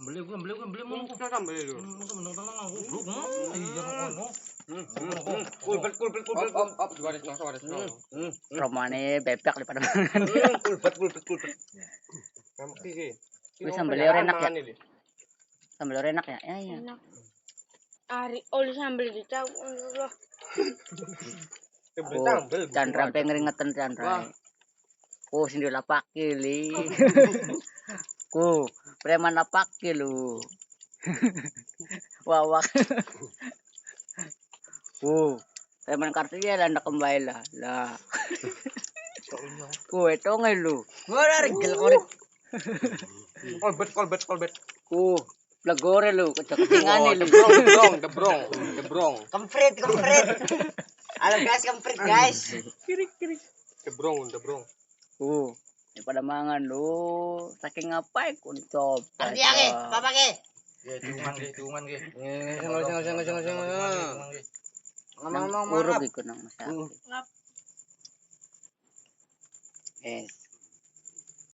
Beli mo. Kita sambil dulu. Kulbet. Up, waris no. Romane bebek daripada mangan. Kulbet. Kamu kiki. Wis sambel enak ya. Sambel enak ya? Ya iya. Enak. Ari oli sambel dicau. Allah. Chandra pe ngeringetan Chandra. Oh, sindi lapak kili. Ku, preman lapak kilu. Wawak. Preman kartunya lah nak kembali lah. Ku, itu ngelu. Wala regel korek. Kolbet. Ku, plagore lu, ketingane lu. Debrong. Kemprit. Halo guys, kemprit guys. Kirik. Debrong. Daripada mangan lu, saking ngapain kun coba. Arti ke, papa ke. Tungan ge. Ngomong urug iku nang masak. Ngap. Yes.